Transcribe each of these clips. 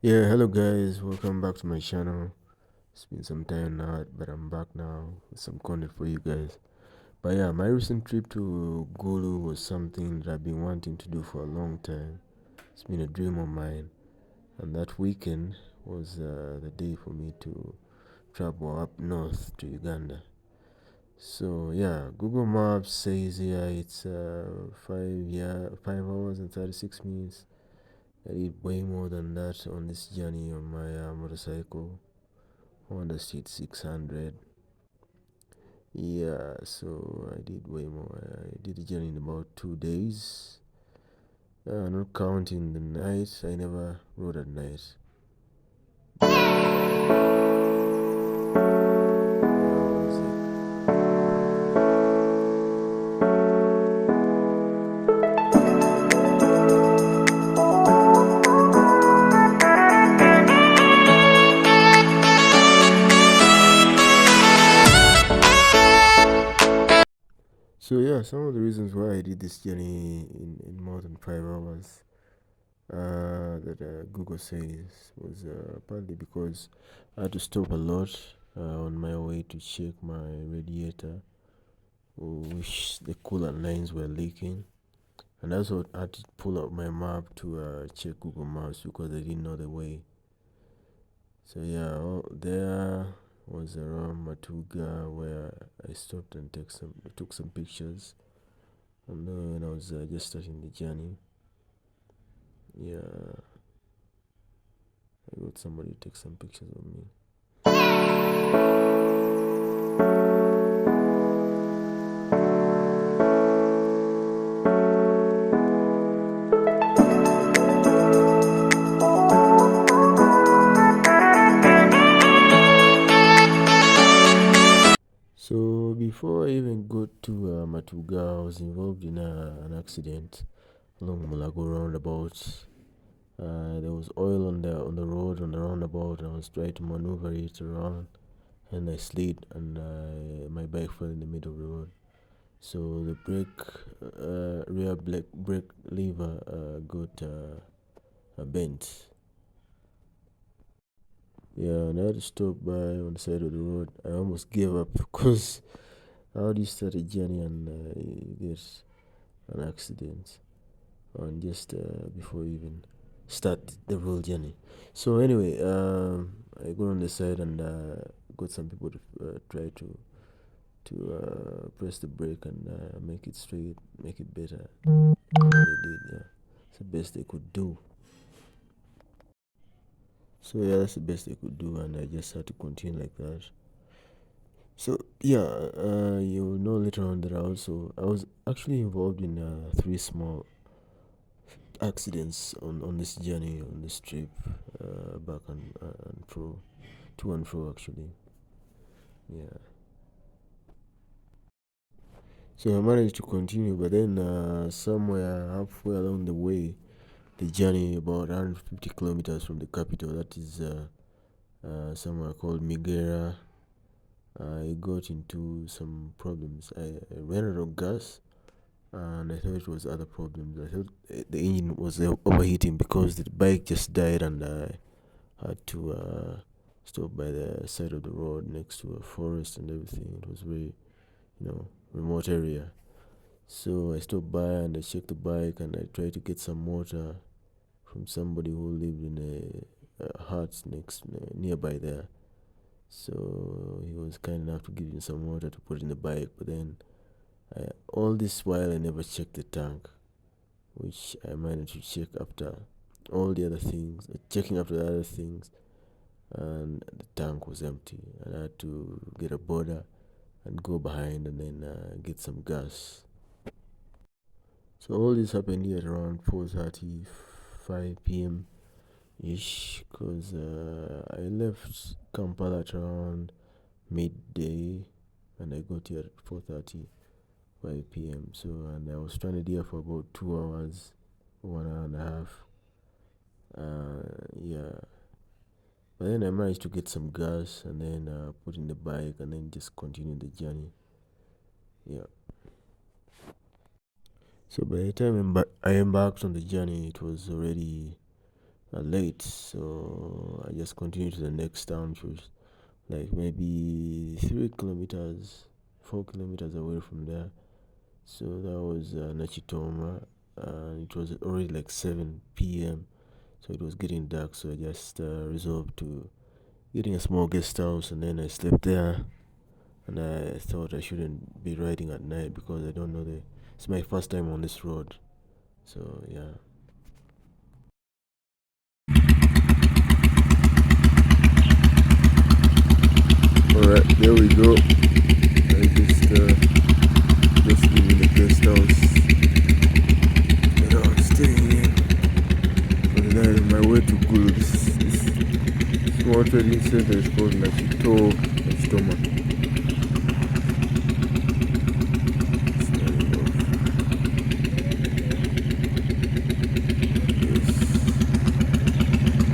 Yeah, hello guys, welcome back to my channel. It's been some time now, but I'm back now with some content for you guys. But yeah, my recent trip to Gulu was something that I've been wanting to do for a long time. It's been a dream of mine, and that weekend was the day for me to travel up north to Uganda. So yeah, Google Maps says here it's 5 hours and 36 minutes. I did way more than that on this journey on my motorcycle. Honda Street 600. Yeah, so I did way more. I did the journey in about 2 days. Not counting the night. I never rode at night. So yeah, some of the reasons why I did this journey in more than 5 hours that Google says was partly because I had to stop a lot on my way to check my radiator, which the coolant lines were leaking. And I also had to pull out my map to check Google Maps because I didn't know the way. So yeah, there was around Matuga where I stopped and took some pictures. And then when I was just starting the journey, yeah, I got somebody to take some pictures of me. So before I even got to Matuga, I was involved in an accident along Mulago roundabout. There was oil on the road on the roundabout, and I was trying to maneuver it around, and I slid, and my bike fell in the middle of the road. So the rear brake lever got bent. Yeah, and I had to stop by on the side of the road. I almost gave up because how do you start a journey and you get an accident, and just before you even start the real journey. So anyway, I got on the side and got some people to try to press the brake and make it straight, make it better. And they did, yeah. It's the best they could do. So yeah, that's the best they could do, and I just had to continue like that. So yeah, you'll know later on that I was actually involved in three small accidents on this journey, on this trip, back and fro, to and fro actually. Yeah. So I managed to continue, but then somewhere halfway along the way, the journey about 150 kilometers from the capital, that is somewhere called Migera, I got into some problems. I ran out of gas, and I thought it was other problems. I thought the engine was overheating because the bike just died, and I had to stop by the side of the road next to a forest and everything. It was very, remote area. So I stopped by and I checked the bike and I tried to get some water from somebody who lived in a hut nearby there. So he was kind enough to give me some water to put in the bike. But then all this while I never checked the tank, which I managed to check after all the other things, checking after the other things, and the tank was empty. And I had to get a border and go behind and then get some gas. So all this happened here at around 4:35 p.m. ish, because I left Kampala at around midday, and I got here at 4:35 p.m. So, and I was stranded here for about 2 hours, 1 hour and a half. Yeah, but then I managed to get some gas and then put in the bike and then just continue the journey. Yeah. So by the time I embarked on the journey, it was already late, so I just continued to the next town, which was like maybe 3 kilometers, 4 kilometers away from there. So that was Nachitoma, and it was already like 7 p.m. So it was getting dark, so I just resolved to getting a small guest house, and then I slept there. And I thought I shouldn't be riding at night because I don't know it's my first time on this road. So yeah. Alright, there we go. I just leaving the guest house. Staying in for the night on my way to Gulu. This small trading center is called Nachitoma.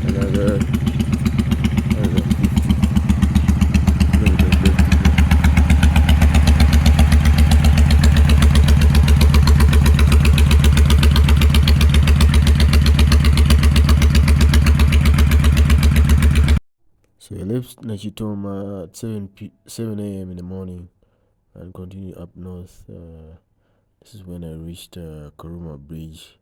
Another 50 kilometers left to go. So I left Nachitoma at 7 a.m. in the morning and continued up north. This is when I reached Karuma Bridge.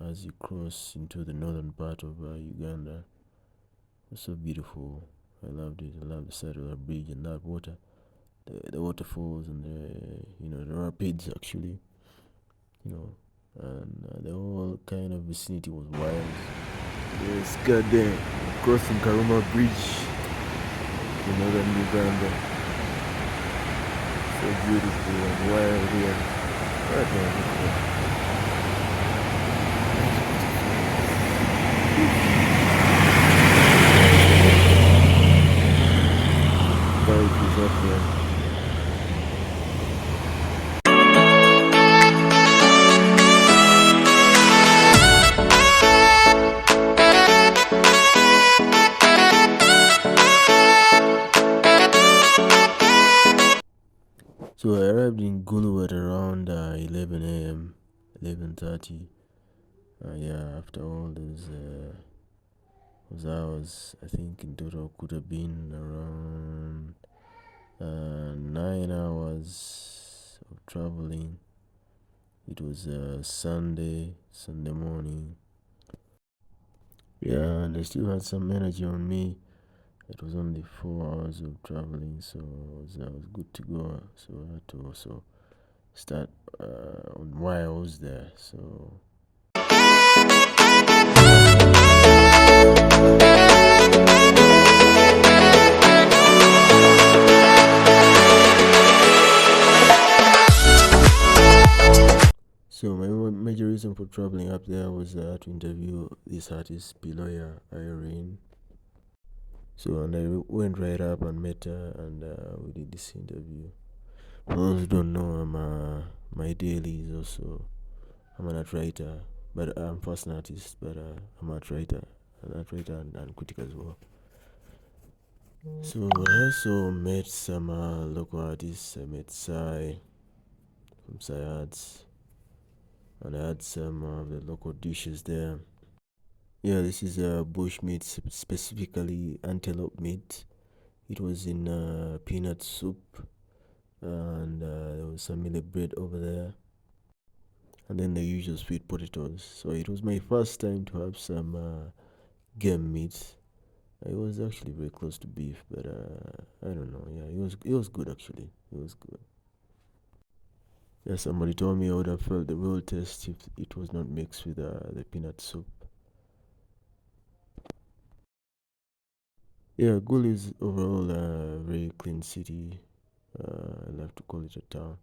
As you cross into the northern part of Uganda. It's so beautiful. I loved it. I love the sight of the bridge and that water, the waterfalls and the rapids actually, and the whole kind of vicinity was wild. Yes, goddamn, crossing Karuma Bridge in northern Uganda. So beautiful and wild here. Goddamn. Vibe is up there. So I arrived in Gulu at around 11 a.m., 11:30. Yeah, after all those hours, I think in total could have been around 9 hours of traveling. It was Sunday morning. Yeah, and I still had some energy on me. It was only 4 hours of traveling, so I was good to go. So I had to also start on why I was there. So my major reason for traveling up there was to interview this artist, Piloya Irene. So and I went right up and met her, and we did this interview. For those who don't know, my daily is also I'm an art writer, but I'm first an artist, but I'm an art writer, and critic as well. So I also met some local artists. I met Sai from Sai Arts, and I had some of the local dishes there. Yeah, this is bush meat, specifically antelope meat. It was in peanut soup, and there was some millet bread over there, and then the usual sweet potatoes. So it was my first time to have some game meat. It was actually very close to beef, but I don't know. Yeah, it was good actually. It was good. Yeah, somebody told me I would have felt the real taste if it was not mixed with the peanut soup. Yeah, Gulu is overall a very clean city. I love to call it a town,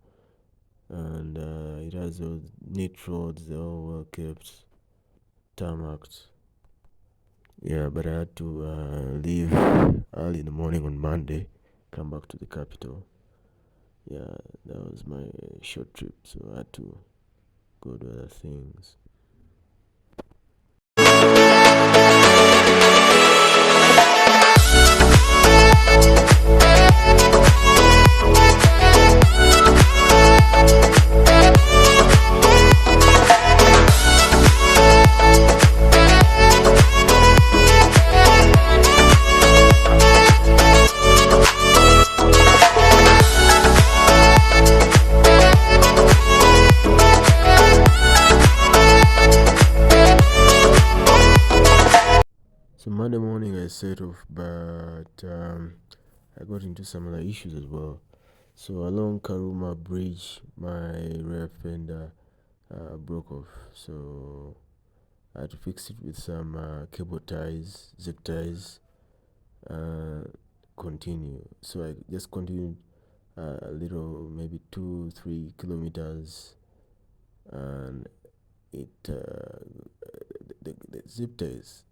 and it has those neat roads. They're all well kept, tarmacked. Yeah, but I had to leave early in the morning on Monday, come back to the capital. Yeah, that was my short trip, so I had to go to other things. So Monday morning I set off, but I got into some other issues as well. So along Karuma Bridge, my rear fender broke off. So I had to fix it with some cable ties, zip ties, uh, continue. So I just continued a little, maybe 2-3 kilometers, and the zip ties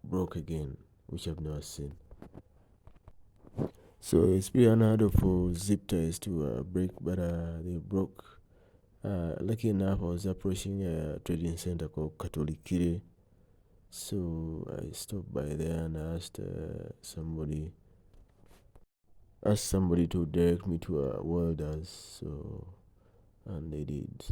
broke again, which I've never seen. So it's pretty unheard of for zip ties to break, but they broke. Lucky enough, I was approaching a trading center called Katolikire. So I stopped by there and asked somebody to direct me to a welders. So, and they did.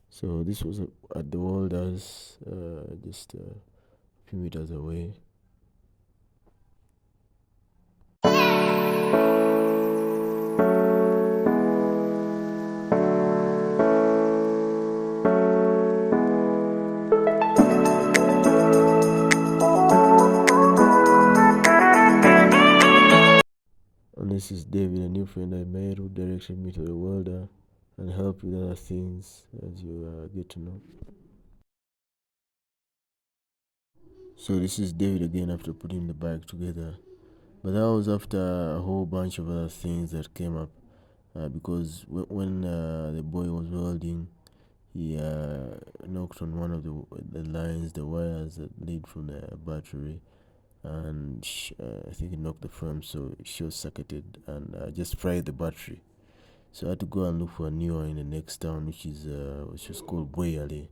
So this was at the welders, just a few meters away. And this is David, a new friend I made who directed me to the welder and helped with other things as you get to know. So this is David again after putting the bike together. But that was after a whole bunch of other things that came up. Because when the boy was welding, he knocked on one of the lines, the wires that lead from the battery, and I think it knocked the frame, so it short circuited and just fried the battery. So I had to go and look for a new one in the next town, which was called Boyale,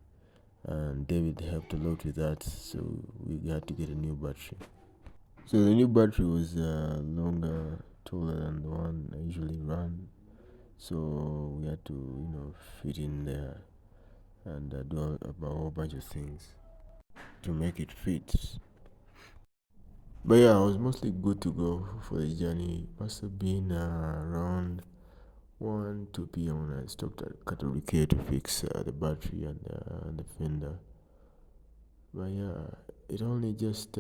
and David helped a lot with that. So we had to get a new battery. So the new battery was longer, taller than the one I usually run. So we had to, fit in there and do a whole bunch of things to make it fit. But yeah, I was mostly good to go for the journey. Must have been around 1-2 p.m. when I stopped at Catholic to fix the battery and the fender. But yeah, it only just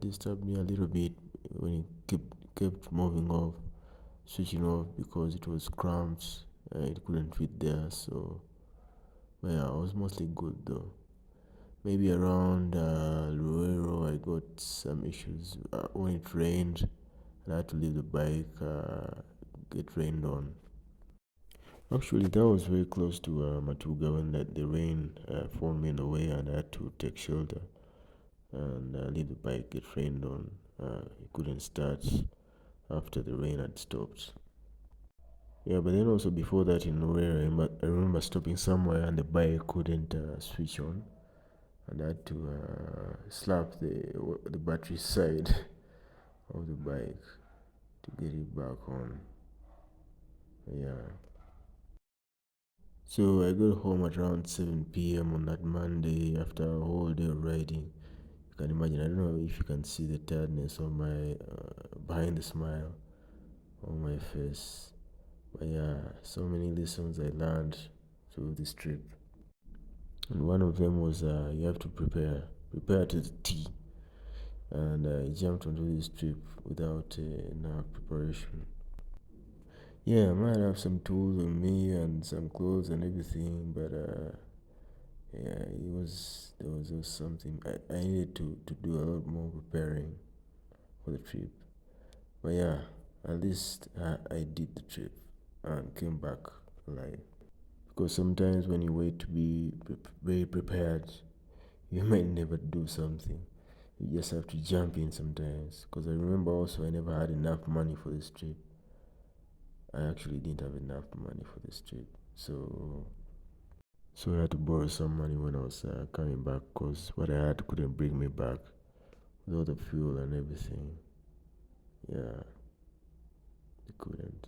disturbed me a little bit when it kept moving off, switching off because it was cramped. It couldn't fit there. So, but yeah, I was mostly good though. Maybe around Luero, I got some issues when it rained. I had to leave the bike, get rained on. Actually, that was very close to Matuga when the rain formed me in the way, and I had to take shelter and leave the bike, get rained on. It couldn't start after the rain had stopped. Yeah, but then also before that in Luero, I remember stopping somewhere and the bike couldn't switch on, and I had to slap the battery side of the bike to get it back on. Yeah. So I got home at around 7 p.m. on that Monday after a whole day of riding. You can imagine, I don't know if you can see the tiredness on my behind the smile on my face. But yeah, so many lessons I learned through this trip. And one of them was you have to prepare to the T. And I jumped onto this trip without enough preparation. Yeah, I might have some tools on me and some clothes and everything, but yeah, there was just something I needed to do a lot more preparing for the trip. But yeah, at least I did the trip and came back alive. Because sometimes when you wait to be very prepared, you might never do something. You just have to jump in sometimes. Because I remember also I never had enough money for this trip. I actually didn't have enough money for this trip. So I had to borrow some money when I was coming back because what I had couldn't bring me back with all the fuel and everything. Yeah, it couldn't.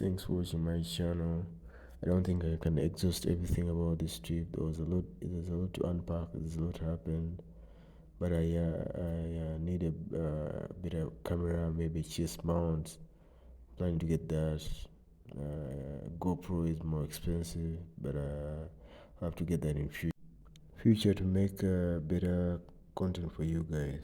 Thanks for watching my channel. I don't think I can exhaust everything about this trip. There's a lot to unpack. There's a lot happened. But I need a better camera, maybe chest mount. Planning to get that. GoPro is more expensive, but I have to get that in future to make better content for you guys.